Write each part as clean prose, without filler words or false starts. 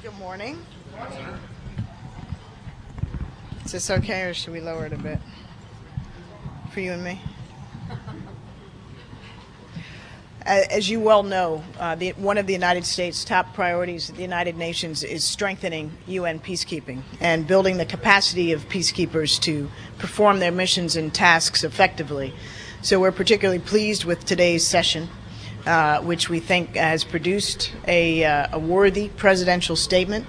Good morning. Is this okay, or should we lower it a bit for you and me? As you well know, one of the United States' top priorities at the United Nations is strengthening UN peacekeeping and building the capacity of peacekeepers to perform their missions and tasks effectively. So we're particularly pleased with today's session, which we think has produced a worthy presidential statement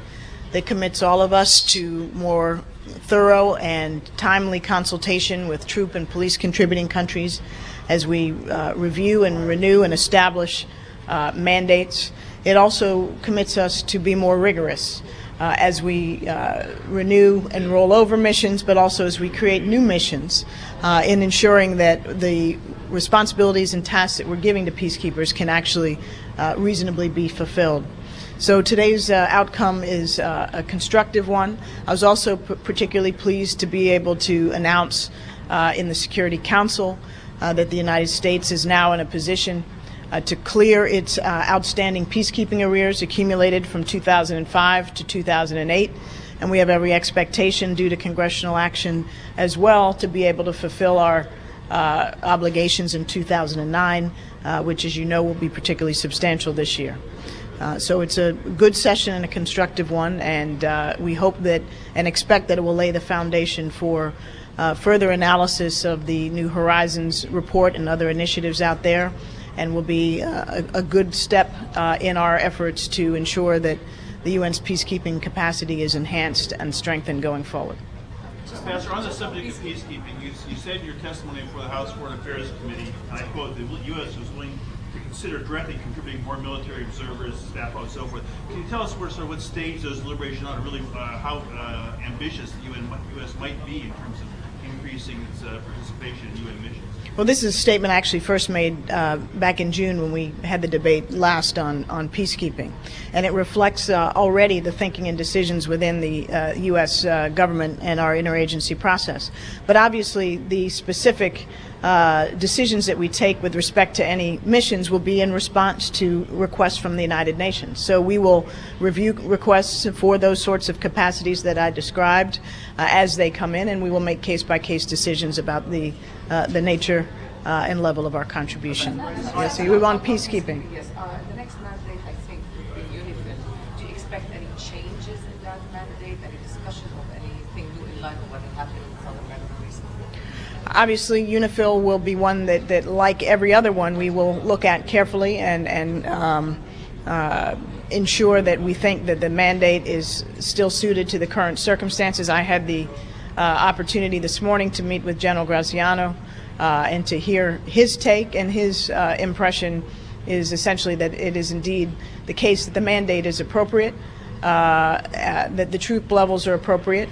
that commits all of us to more thorough and timely consultation with troop and police contributing countries as we review and renew and establish mandates. It also commits us to be more rigorous as we renew and roll over missions, but also as we create new missions in ensuring that the responsibilities and tasks that we're giving to peacekeepers can actually reasonably be fulfilled. So today's outcome is a constructive one. I was also particularly pleased to be able to announce in the Security Council that the United States is now in a position to clear its outstanding peacekeeping arrears accumulated from 2005 to 2008. And we have every expectation, due to congressional action as well, to be able to fulfill our obligations in 2009, which, as you know, will be particularly substantial this year. So it's a good session and a constructive one, and we hope that and expect that it will lay the foundation for further analysis of the New Horizons report and other initiatives out there, and will be a good step in our efforts to ensure that the UN's peacekeeping capacity is enhanced and strengthened going forward. Ambassador, on the subject of peacekeeping, you said in your testimony before the House Foreign Affairs Committee, and I quote, the U.S. was willing to consider directly contributing more military observers, staff, and so forth. Can you tell us what stage those deliberations are, and really how ambitious the U.S. might be in terms of increasing its participation in UN missions? Well, this is a statement I actually first made back in June when we had the debate last on peacekeeping. And it reflects already the thinking and decisions within the U.S. government and our interagency process. But obviously, the specific decisions that we take with respect to any missions will be in response to requests from the United Nations. So we will review requests for those sorts of capacities that I described as they come in, and we will make case-by-case decisions about the nature and level of our contribution. Yes, so we want peacekeeping. Yes, the next mandate, I think, would be UNIFIL. Do you expect any changes in that mandate, any discussion of anything new in line with what had happened in Southern America recently? Obviously, UNIFIL will be one that, like every other one, we will look at carefully and ensure that we think that the mandate is still suited to the current circumstances. I had the opportunity this morning to meet with General Graziano and to hear his take, and his impression is essentially that it is indeed the case that the mandate is appropriate, that the troop levels are appropriate,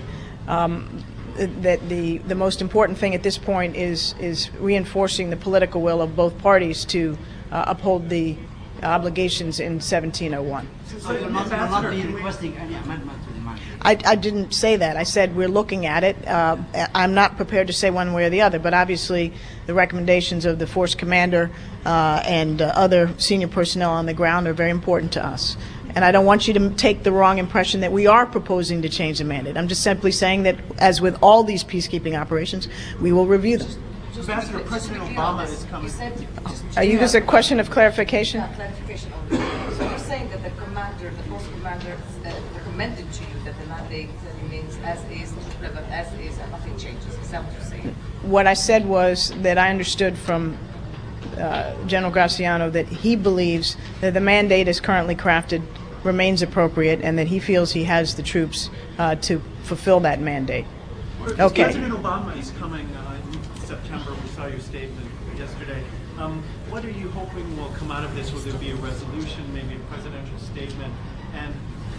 that the most important thing at this point is reinforcing the political will of both parties to uphold the obligations in 1701. So you're not be requesting any amendment to the mandate? I didn't say that. I said we're looking at it. I'm not prepared to say one way or the other, but obviously the recommendations of the force commander and other senior personnel on the ground are very important to us. And I don't want you to take the wrong impression that we are proposing to change the mandate. I'm just simply saying that, as with all these peacekeeping operations, we will review them. Ambassador, President Obama is coming. Are you just a question of clarification? Yeah, clarification only. So you're saying that the commander, the post commander, recommended to you that the mandate remains as is, and nothing changes. Is that what you're saying? What I said was that I understood from General Graziano that he believes that the mandate as currently crafted remains appropriate, and that he feels he has the troops to fulfill that mandate. Okay. President Obama is coming in September. We saw your statement yesterday. What are you hoping will come out of this? Will there be a resolution, maybe a presidential statement? And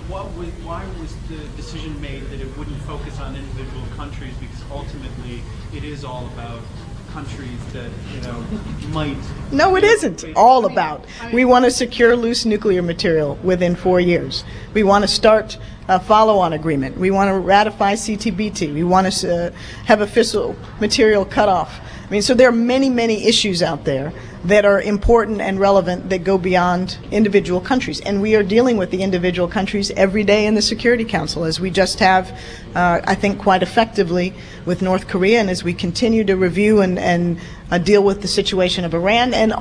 why was the decision made that it wouldn't focus on individual countries? Because ultimately, it is all about countries that, might... No, it isn't all about. We want to secure loose nuclear material within 4 years. We want to start a follow-on agreement. We want to ratify CTBT. We want to have a fissile material cutoff I mean, so there are many, many issues out there that are important and relevant that go beyond individual countries. And we are dealing with the individual countries every day in the Security Council, as we just have, I think, quite effectively with North Korea, and as we continue to review and deal with the situation of Iran and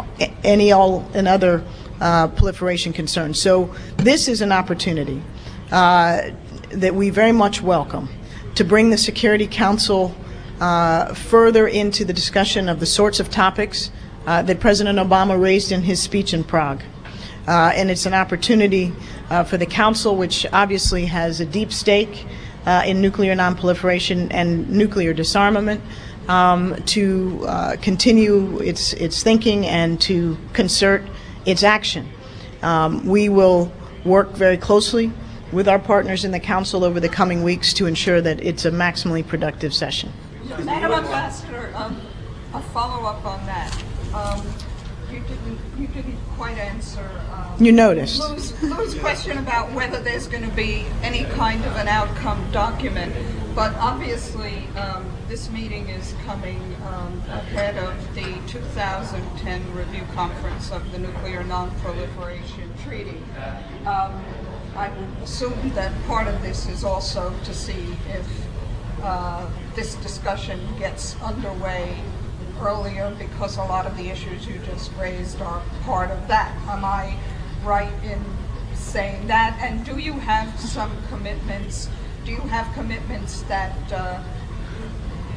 any other proliferation concerns. So this is an opportunity that we very much welcome to bring the Security Council further into the discussion of the sorts of topics that President Obama raised in his speech in Prague. And it's an opportunity for the Council, which obviously has a deep stake in nuclear nonproliferation and nuclear disarmament, to continue its thinking and to concert its action. We will work very closely with our partners in the Council over the coming weeks to ensure that it's a maximally productive session. Madam Ambassador, a follow-up on that. You didn't quite answer. You noticed. Lou's question about whether there's going to be any kind of an outcome document, but obviously this meeting is coming ahead of the 2010 review conference of the Nuclear Non-Proliferation Treaty. I would assume that part of this is also to see if this discussion gets underway earlier, because a lot of the issues you just raised are part of that. Am I right in saying that? And do you have some commitments? Do you have commitments that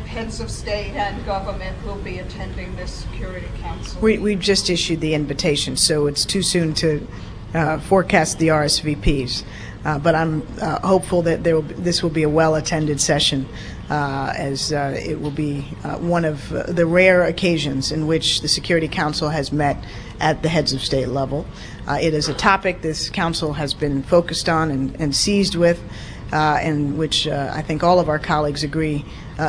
heads of state and government will be attending this Security Council? We've just issued the invitation, so it's too soon to forecast the RSVPs. But I'm hopeful that this will be a well-attended session, as it will be one of the rare occasions in which the Security Council has met at the heads of state level. It is a topic this Council has been focused on and seized with, and which I think all of our colleagues agree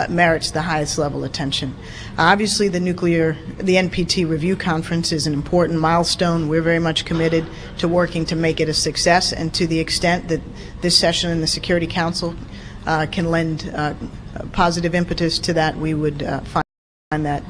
merits the highest level attention. Obviously, the NPT review conference is an important milestone. We're very much committed to working to make it a success, and to the extent that this session in the Security Council can lend positive impetus to that, we would find that